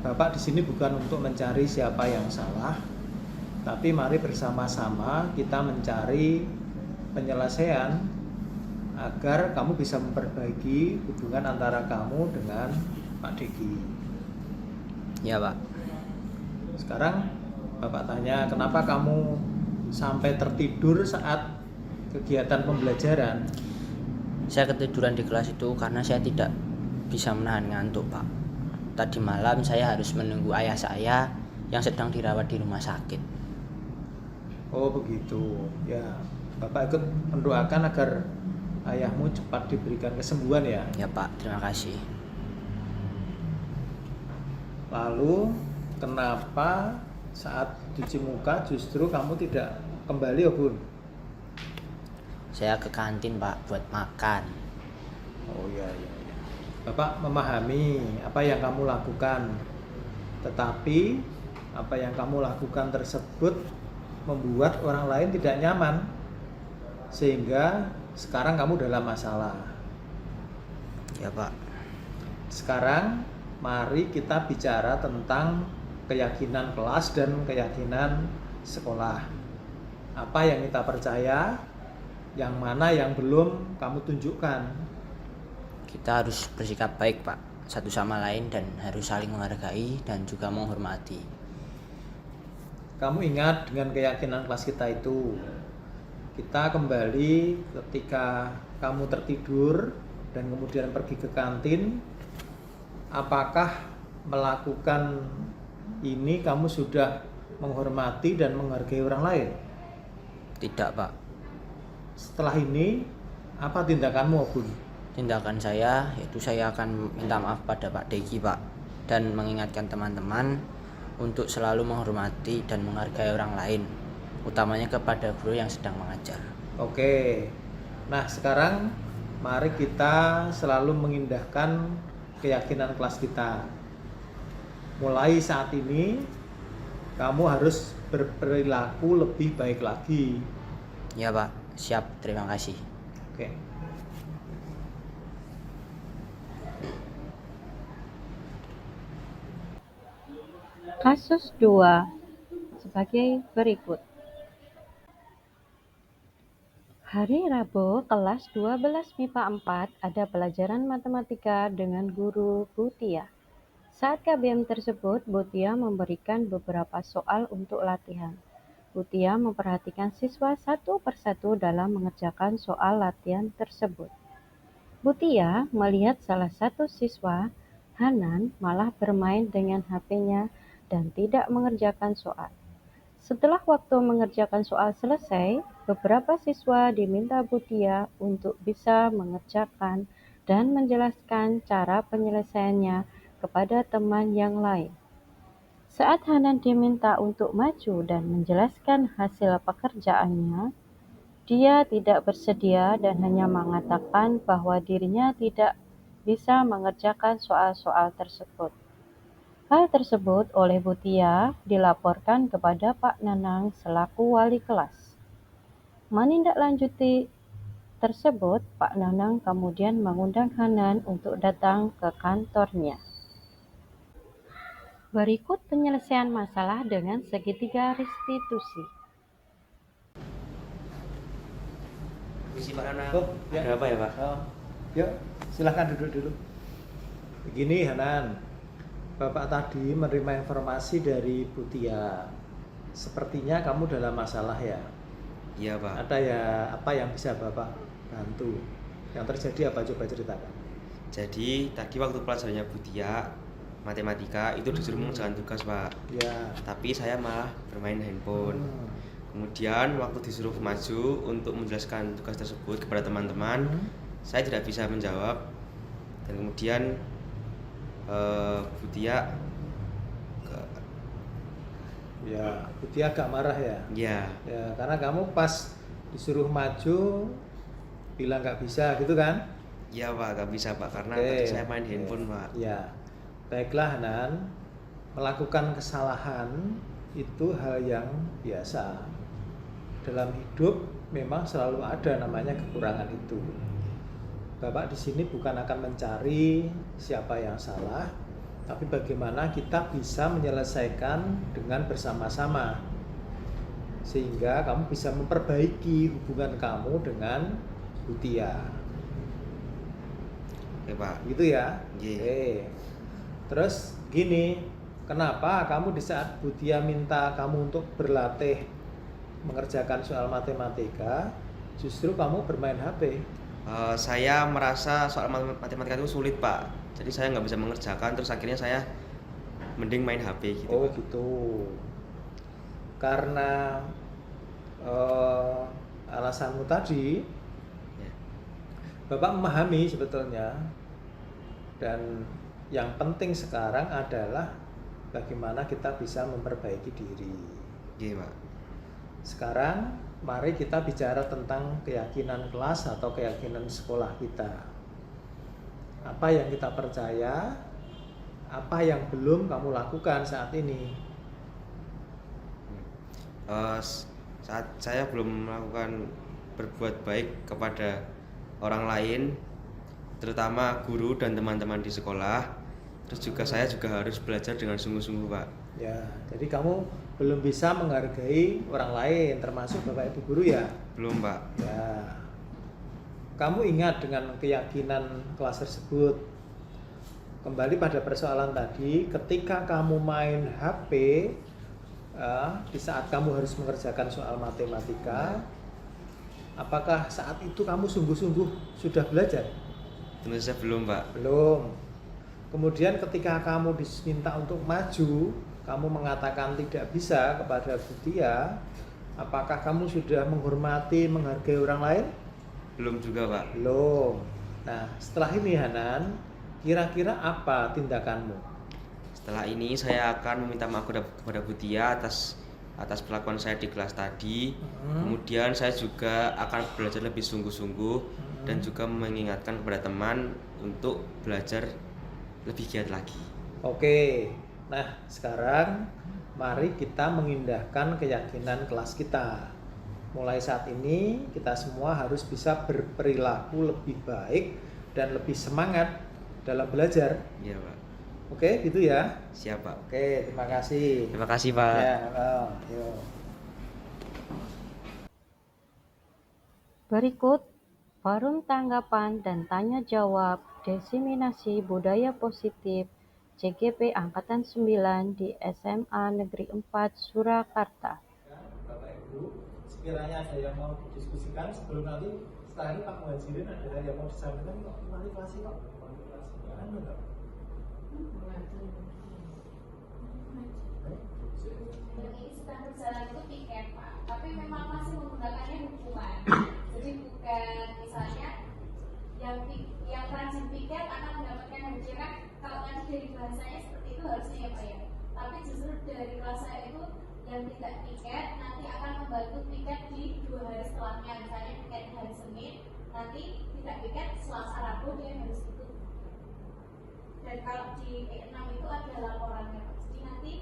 Bapak di sini bukan untuk mencari siapa yang salah, tapi mari bersama-sama kita mencari penyelesaian agar kamu bisa memperbaiki hubungan antara kamu dengan Pak Diki. Ya, Pak. Sekarang Bapak tanya, kenapa kamu sampai tertidur saat kegiatan pembelajaran? Saya ketiduran di kelas itu karena saya tidak bisa menahan ngantuk, Pak. Tadi malam saya harus menunggu ayah saya yang sedang dirawat di rumah sakit. Oh begitu. Ya, Bapak ikut mendoakan agar ayahmu cepat diberikan kesembuhan ya. Ya, Pak, terima kasih. Lalu kenapa saat cuci muka justru kamu tidak kembali, Obun? Saya ke kantin, Pak, buat makan. Oh iya. Bapak memahami apa yang kamu lakukan, tetapi apa yang kamu lakukan tersebut membuat orang lain tidak nyaman, sehingga sekarang kamu dalam masalah. Ya, Pak. Sekarang mari kita bicara tentang keyakinan kelas dan keyakinan sekolah. Apa yang kita percaya, yang mana yang belum kamu tunjukkan. Kita harus bersikap baik, Pak, satu sama lain dan harus saling menghargai dan juga menghormati. Kamu ingat dengan keyakinan kelas kita itu. Kita kembali ketika kamu tertidur dan kemudian pergi ke kantin, apakah melakukan ini kamu sudah menghormati dan menghargai orang lain? Tidak, Pak. Setelah ini, apa tindakanmu, Obun? Tindakan saya yaitu saya akan minta maaf pada Pak Deki, Pak, dan mengingatkan teman-teman untuk selalu menghormati dan menghargai orang lain, utamanya kepada guru yang sedang mengajar. Oke. Nah, sekarang mari kita selalu mengindahkan keyakinan kelas kita. Mulai saat ini kamu harus berperilaku lebih baik lagi. Ya, Pak. Siap. Terima kasih. Oke. Kasus 2 sebagai berikut. Hari Rabu kelas 12 MIPA 4 ada pelajaran matematika dengan guru Bu Tia. Saat KBM tersebut, Bu Tia memberikan beberapa soal untuk latihan. Bu Tia memperhatikan siswa satu persatu dalam mengerjakan soal latihan tersebut. Bu Tia melihat salah satu siswa, Hanan, malah bermain dengan HP-nya dan tidak mengerjakan soal. Setelah waktu mengerjakan soal selesai, beberapa siswa diminta Bu Tia untuk bisa mengerjakan dan menjelaskan cara penyelesaiannya kepada teman yang lain. Saat Hanan diminta untuk maju dan menjelaskan hasil pekerjaannya, dia tidak bersedia dan hanya mengatakan bahwa dirinya tidak bisa mengerjakan soal-soal tersebut. Hal tersebut oleh Bu Tia dilaporkan kepada Pak Nanang selaku wali kelas. Menindaklanjuti tersebut, Pak Nanang kemudian mengundang Hanan untuk datang ke kantornya. Berikut penyelesaian masalah dengan segitiga restitusi. Misi Pak Nanang. Oh, ya. Ada apa ya, Pak? Oh, yuk, silahkan duduk dulu. Begini, Hanan. Bapak tadi menerima informasi dari Bu Tia. Sepertinya kamu dalam masalah ya? Iya, Pak. Ada ya apa yang bisa Bapak bantu? Yang terjadi apa? Coba ceritakan. Jadi tadi waktu pelajarannya Bu Tia matematika itu disuruh mengerjakan tugas, Pak. Ya. Tapi saya malah bermain handphone. Kemudian waktu disuruh maju untuk menjelaskan tugas tersebut kepada teman-teman, saya tidak bisa menjawab. Dan kemudian Bu Tia Bu Tia agak marah ya? Iya. Ya, karena kamu pas disuruh maju bilang nggak bisa gitu kan? Iya, Pak, nggak bisa, Pak, karena tadi saya main handphone, Pak. Ya, baiklah, Hanan. Melakukan kesalahan itu hal yang biasa. Dalam hidup memang selalu ada namanya kekurangan itu. Bapak di sini bukan akan mencari siapa yang salah, tapi bagaimana kita bisa menyelesaikan dengan bersama-sama sehingga kamu bisa memperbaiki hubungan kamu dengan Bu Tia. Oke, Pak. Gitu ya? Oke. Terus gini, kenapa kamu di saat Bu Tia minta kamu untuk berlatih mengerjakan soal matematika, justru kamu bermain HP? Saya merasa soal matematika itu sulit, Pak. Jadi saya nggak bisa mengerjakan, terus akhirnya saya mending main HP gitu. Oh gitu. Karena alasanmu tadi, Bapak memahami sebetulnya. Dan yang penting sekarang adalah bagaimana kita bisa memperbaiki diri. Iya, Pak. Sekarang mari kita bicara tentang keyakinan kelas atau keyakinan sekolah kita. Apa yang kita percaya, apa yang belum kamu lakukan saat ini? Saat saya belum melakukan berbuat baik kepada orang lain, terutama guru dan teman-teman di sekolah, terus juga saya juga harus belajar dengan sungguh-sungguh, Pak. Ya, jadi kamu belum bisa menghargai orang lain, termasuk Bapak Ibu guru ya? Belum, Pak. Ya. Kamu ingat dengan keyakinan kelas tersebut. Kembali pada persoalan tadi, ketika kamu main HP, di saat kamu harus mengerjakan soal matematika, apakah saat itu kamu sungguh-sungguh sudah belajar? Tentu saja belum, Pak. Belum. Kemudian ketika kamu diminta untuk maju, kamu mengatakan tidak bisa kepada Butia, apakah kamu sudah menghormati, menghargai orang lain? Belum juga, Pak. Belum. Nah, setelah ini Hanan, kira-kira apa tindakanmu? Setelah ini saya akan meminta maaf kepada Butia atas perlakuan saya di kelas tadi. Kemudian saya juga akan belajar lebih sungguh-sungguh dan juga mengingatkan kepada teman untuk belajar lebih giat lagi. Oke. Nah, sekarang mari kita mengindahkan keyakinan kelas kita. Mulai saat ini kita semua harus bisa berperilaku lebih baik dan lebih semangat dalam belajar. Iya, Pak. Oke, gitu ya. Siap, Pak. Oke, terima kasih. Terima kasih, Pak. Ya, yuk. Berikut forum tanggapan dan tanya jawab diseminasi budaya positif CGP Angkatan 9 di SMA Negeri 4 Surakarta. Bapak Ibu, sekiranya ada yang mau didiskusikan sebelum nanti setelah ini Pak Muhajirin ada yang mau disampaikan kok motivasi kok yang ini sedang berjalan itu piket, Pak, tapi memang masih menggunakannya hukuman. Jadi bukan misalnya yang rajin piket akan mendapatkan hadiah, kalau tadi dari bahasanya seperti itu harusnya ya Pak ya. Tapi justru dari kelas saya itu yang tidak piket nanti akan membantu piket di 2 hari setelahnya. Misalnya piket di hari Senin, nanti tidak piket Selasa Rabu dia harus itu. Dan kalau di E6 itu ada laporannya Pak. Jadi nanti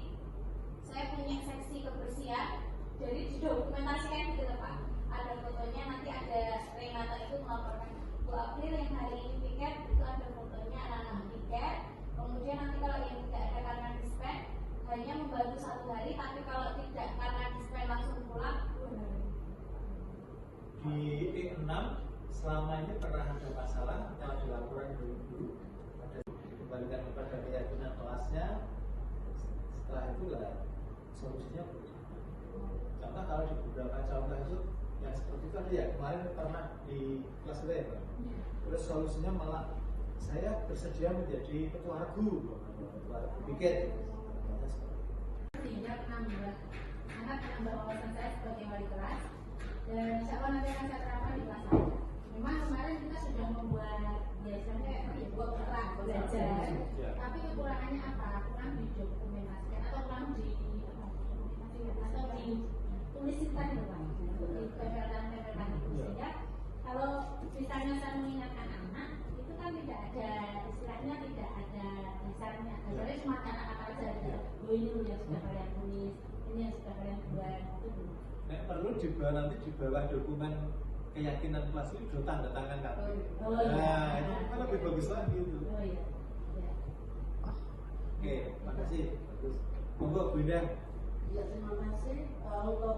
saya punya seksi kebersihan, jadi didokumentasikan gitu Pak. Ada fotonya, nanti ada Renata itu melaporkan Bu April yang hari ini piket, itu ada fotonya anak-anak piket. Kemudian nanti kalau yang tidak ada karena dispen hanya membantu 1 hari, tapi kalau tidak karena dispen langsung pulang 2 hari. Di E6 selama ini pernah ada masalah yang dilaporkan dulu, ada kembalikan kepada keyakinan kelasnya. Setelah itu lah solusinya contoh kalau di beberapa contoh itu yang seperti itu ada ya, kemarin pernah di kelas kita ya Pak. Terus solusinya malah saya bersedia menjadi ketua regu piket. Tidak menambah wawasan saya sebagai wali kelas, dan insya Allah nanti akan saya terapkan di kelas saya. Memang kemarin kita sudah membuat biasanya buat kelas belajar, tapi kekurangannya apa? Kurang didokumentasikan atau kurang dituliskan depan di tempelan itu. Sehingga kalau misalnya saya mengingatkan anak itu kan tidak ada istilahnya, tidak ada dasarnya. Dasarnya cuma anak-anak aja. Ini yang sudah kalian tulis, ini yang sudah kalian buat. Itu Nek perlu juga nanti di bawah dokumen keyakinan kelas itu udah tanda tangan kan. Nah, itu kan lebih bagus lagi itu. Oke, makasih. Bagus. Monggo Bu Indah. Ya, terima kasih. Untuk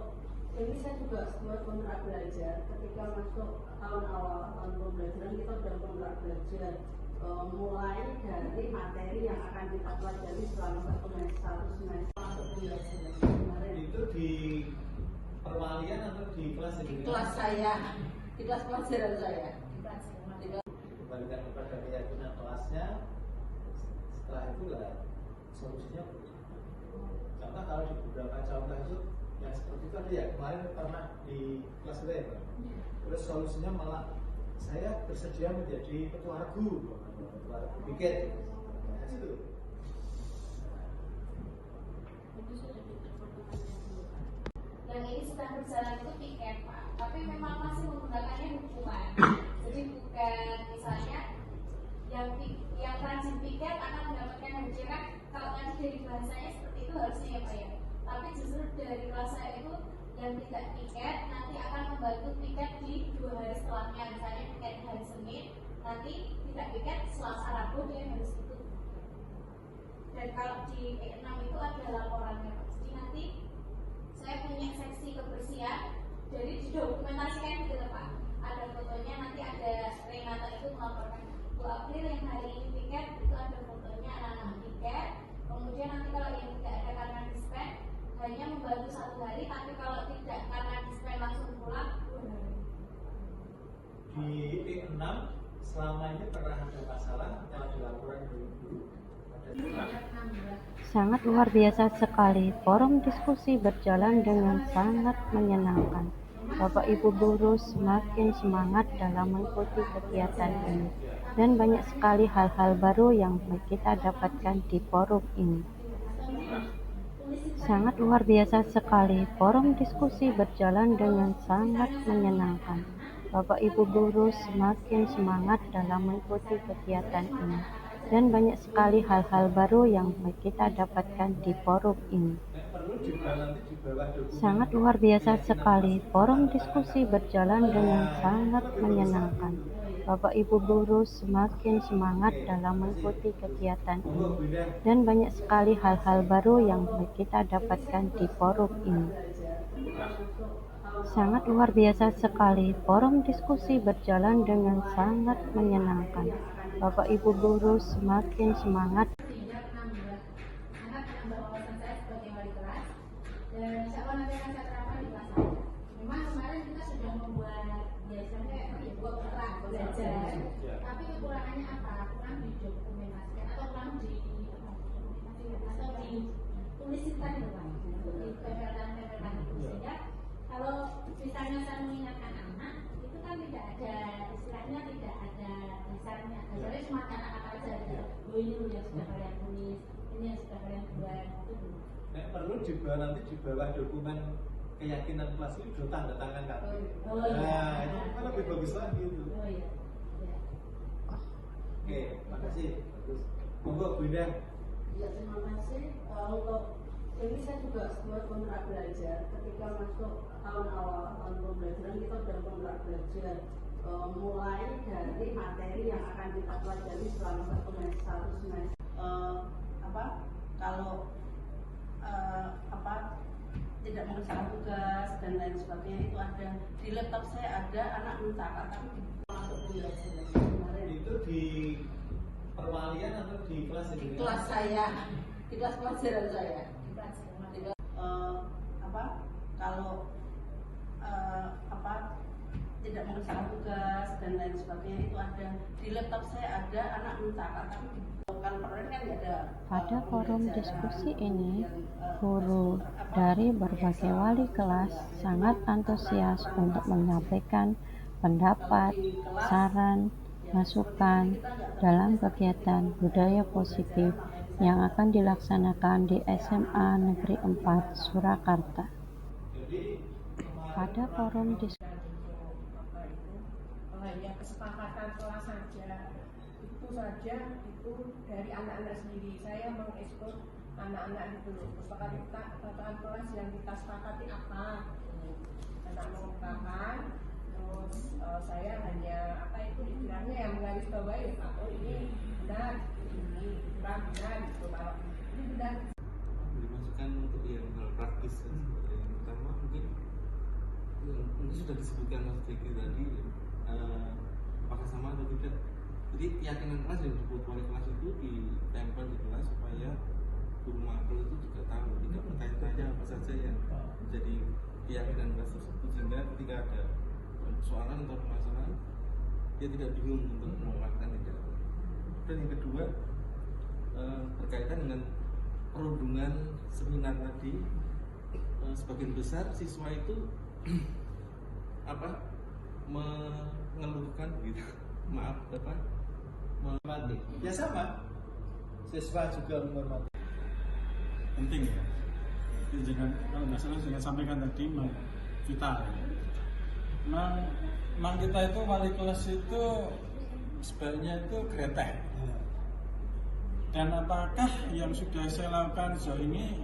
ini saya juga buat kontrak belajar. Ketika masuk tahun awal tahun pembelajaran kita sudah kontrak belajar. Mulai dari materi yang akan kita pelajari selama 1 semester untuk pembelajaran kemarin. Itu di perwalian atau di kelas ini? Di kelas saya, di kelas pelajaran saya. Kembalikan kepada keyakinan kelasnya. Setelah itu lah solusinya. Contoh kalau di beberapa contoh itu yang seperti itu ada ya, kemarin pernah di kelas kita ya Pak. Terus solusinya malah saya bersedia menjadi ketua regu piket. yang ini sedang berjalan itu piket Pak, tapi memang masih menggunakannya hukuman. Jadi bukan misalnya yang rajin piket akan mendapatkan hadiah, kalau tadi dari bahasanya seperti itu harusnya ya Pak ya. Tapi justru dari kelas saya itu yang tidak piket nanti akan membantu piket di 2 hari setelahnya. Misalnya piket di hari Senin, nanti tidak piket Selasa Rabu dia harus itu. Dan kalau di E6 itu ada laporannya Pak. Jadi nanti saya punya seksi kebersihan, jadi didokumentasikan gitu Pak. Ada fotonya, nanti ada Renata itu melaporkan Bu April yang hari ini piket, itu ada fotonya anak-anak piket. Kemudian nanti kalau yang tidak ada karena dispen hanya membantu 1 hari, tapi kalau tidak karena dispen langsung pulang 2 hari. Di E6 selama ini pernah ada masalah yang dilaporkan ke guru? Sangat luar biasa sekali. Forum diskusi berjalan dengan sangat menyenangkan. Bapak Ibu guru semakin semangat dalam mengikuti kegiatan ini. Dan banyak sekali hal-hal baru yang kita dapatkan di forum ini. Sangat luar biasa sekali. Forum diskusi berjalan dengan sangat menyenangkan. Bapak Ibu guru semakin semangat dalam mengikuti kegiatan ini. Dan banyak sekali hal-hal baru yang kita dapatkan di forum ini. Sangat luar biasa sekali. Forum diskusi berjalan dengan sangat menyenangkan. Bapak Ibu guru semakin semangat dalam mengikuti kegiatan ini. Dan banyak sekali hal-hal baru yang kita dapatkan di forum ini. Sangat luar biasa sekali. Forum diskusi berjalan dengan sangat menyenangkan. Bapak Ibu guru semakin semangat. Sehingga menambah anak menambah wawasan saya sebagai wali kelas, dan insya Allah nanti akan saya terapkan di kelas saya. Memang kemarin kita sudah membuat biasanya buat keterangan belajar, tapi kekurangannya apa? Kurang didokumentasikan atau kurang dituliskan depan di tempel-tempelan itu. Sehingga kalau misalnya saya mengingatkan anak, itu kan tidak ada istilahnya, tidak ada dasarnya cuma kata-kata saja. Oh, ini yang sudah kalian tulis, ini yang sudah kalian buat, itu. Perlu juga nanti di bawah dokumen keyakinan kelas itu tanda tangan kan? Oh iya. Nah, itu kan lebih bagus lagi itu. Oh iya. Oke, makasih. Bagus. Monggo Bu Indah. Ya, terima kasih. Untuk ini saya juga buat kontrak belajar. Ketika masuk tahun awal tahun pembelajaran, kita sudah kontrak belajar. Mulai dari materi yang akan kita pelajari selama satu semester. Kalau tidak mengerjakan tugas dan lain sebagainya, itu ada di laptop saya, ada anak mencatat tapi masuk pembelajaran kemarin. Itu di perwalian atau di kelas ini? Di kelas saya, di kelas pelajaran saya. Kalau tidak mengerjakan tugas dan lain sebagainya, itu ada di laptop saya, ada anak mencatat tapi bukan pernah kan ada. Pada forum diskusi ini, guru dari berbagai wali kelas sangat antusias untuk menyampaikan pendapat, saran, masukan dalam kegiatan budaya positif yang akan dilaksanakan di SMA Negeri 4 Surakarta. Pada forum diskusi hanya kesepakatan kelas saja, itu saja itu dari anak-anak sendiri. Saya mengekspor anak-anak itu kesepakatan kelas yang kita sepakati apa, anak mengungkapkan, terus saya hanya istilahnya yang menggarisbawahi, oh ini benar, ini kurang benar, gitu. Kalau ini benar, dimasukkan untuk yang hal praktis kan. Yang pertama mungkin sudah disebutkan Mas Deki tadi, apakah sama atau tidak. Jadi keyakinan kelas yang dibuat oleh kelas itu ditempel di kelas supaya guru makro itu juga tahu, tidak bertanya-tanya apa saja yang menjadi keyakinan kelas tersebut, sehingga ketika ada persoalan atau permasalahan dia tidak bingung untuk menguatkan tidak. Dan yang kedua berkaitan dengan perundungan seminar tadi, sebagian besar siswa itu mengeluhkan gitu, menghormati. Ya sama, siswa juga menghormati. Penting ya. Kalau nggak salah saya sampaikan tadi, vital. Memang kita itu wali kelas itu sebaiknya itu kreatif. Dan apakah yang sudah saya lakukan sejauh ini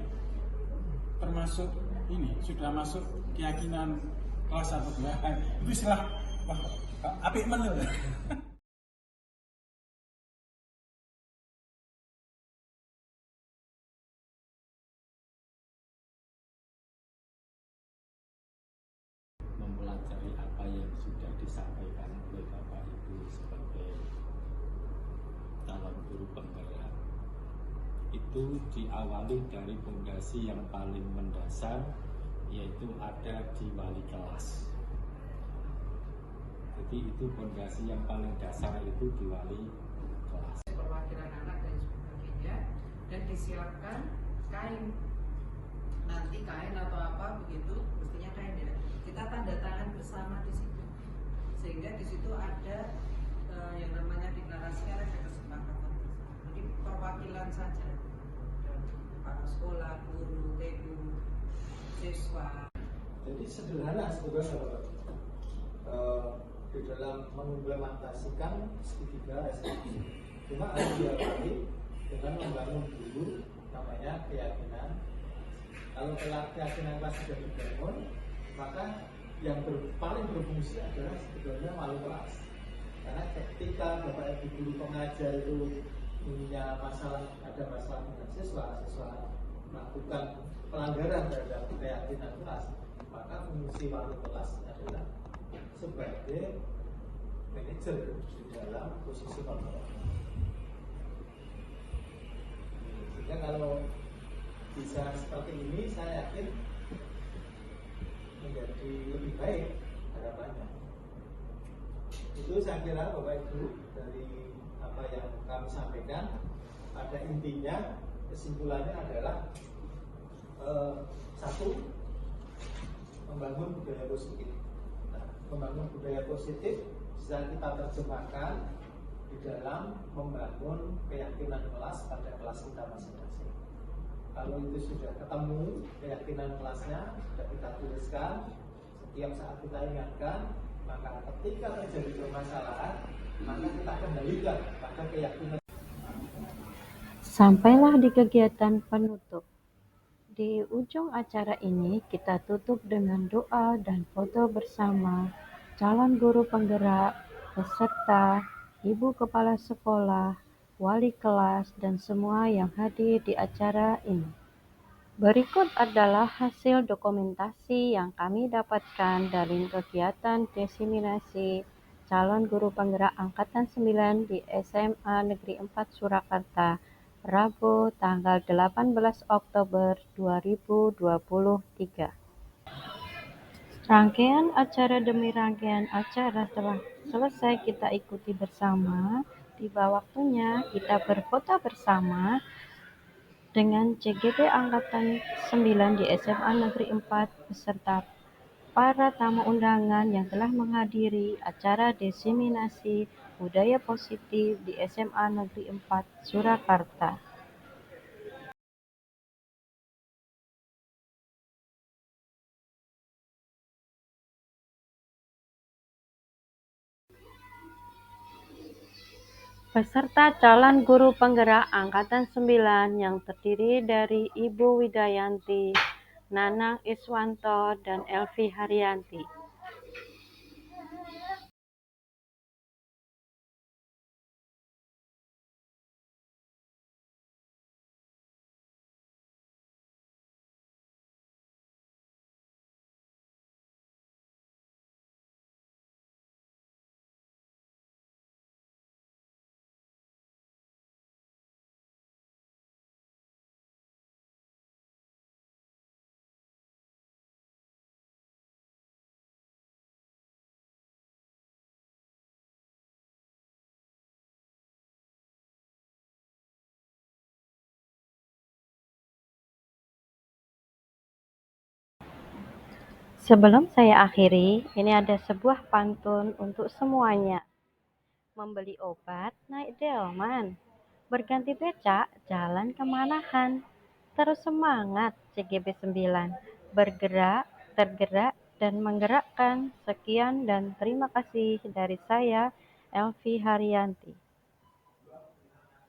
termasuk ini sudah masuk keyakinan kelas atau enggak? Itu istilah apik menel. Mempelajari apa yang sudah disampaikan oleh Bapak Ibu sebagai calon guru penggerak, itu diawali dari fondasi yang paling mendasar, yaitu ada di wali kelas. Jadi itu fondasi yang paling dasar itu di wali kelas. Perwakilan anak dan sebagainya, dan disiapkan kain, nanti kain atau apa begitu, mestinya kain ya. Kita tanda tangan bersama di situ, sehingga di situ ada yang namanya deklarasikan, ada kesepakatan bersama. Jadi perwakilan saja, kepala sekolah, guru, TU, siswa. Jadi sederhana sebetulnya Bapak. Di dalam mengimplementasikan segitiga SDG. Cuma harus diawali dengan membangun dulu namanya keyakinan. Kalau keyakinan kelas sudah dibangun, maka yang paling berfungsi adalah sebetulnya wali kelas. Karena ketika Bapak Ibu guru pengajar itu punya masalah, ada masalah dengan siswa melakukan pelanggaran terhadap keyakinan kelas, maka fungsi wali kelas adalah sebagai manajer di dalam posisi kontrol. Sehingga kalau bisa seperti ini, saya yakin menjadi lebih baik harapannya. Itu saya kira Bapak Ibu dari apa yang kami sampaikan, pada intinya kesimpulannya adalah satu, membangun budaya positif. Membangun budaya positif bisa kita terjemahkan di dalam membangun keyakinan kelas pada kelas kita masing-masing. Kalau itu sudah ketemu keyakinan kelasnya, sudah kita tuliskan, setiap saat kita ingatkan, maka ketika terjadi permasalahan, maka kita kembalikan pada keyakinan. Sampailah di kegiatan penutup. Di ujung acara ini kita tutup dengan doa dan foto bersama calon guru penggerak, peserta, ibu kepala sekolah, wali kelas, dan semua yang hadir di acara ini. Berikut adalah hasil dokumentasi yang kami dapatkan dari kegiatan diseminasi calon guru penggerak Angkatan 9 di SMA Negeri 4 Surakarta, Rabu tanggal 18 Oktober 2023. Rangkaian acara demi rangkaian acara telah selesai kita ikuti bersama. Tiba waktunya kita berfoto bersama dengan CGP Angkatan 9 di SMA Negeri 4 beserta para tamu undangan yang telah menghadiri acara diseminasi budaya positif di SMA Negeri 4 Surakarta. Peserta calon guru penggerak Angkatan 9 yang terdiri dari Ibu Widayanti, Nanang Iswanto, dan Elvi Haryanti. Sebelum saya akhiri, ini ada sebuah pantun untuk semuanya. Membeli obat naik delman, berganti becak jalan kemanahan. Terus semangat CGP 9, bergerak, tergerak, dan menggerakkan. Sekian dan terima kasih dari saya, Elvi Haryanti.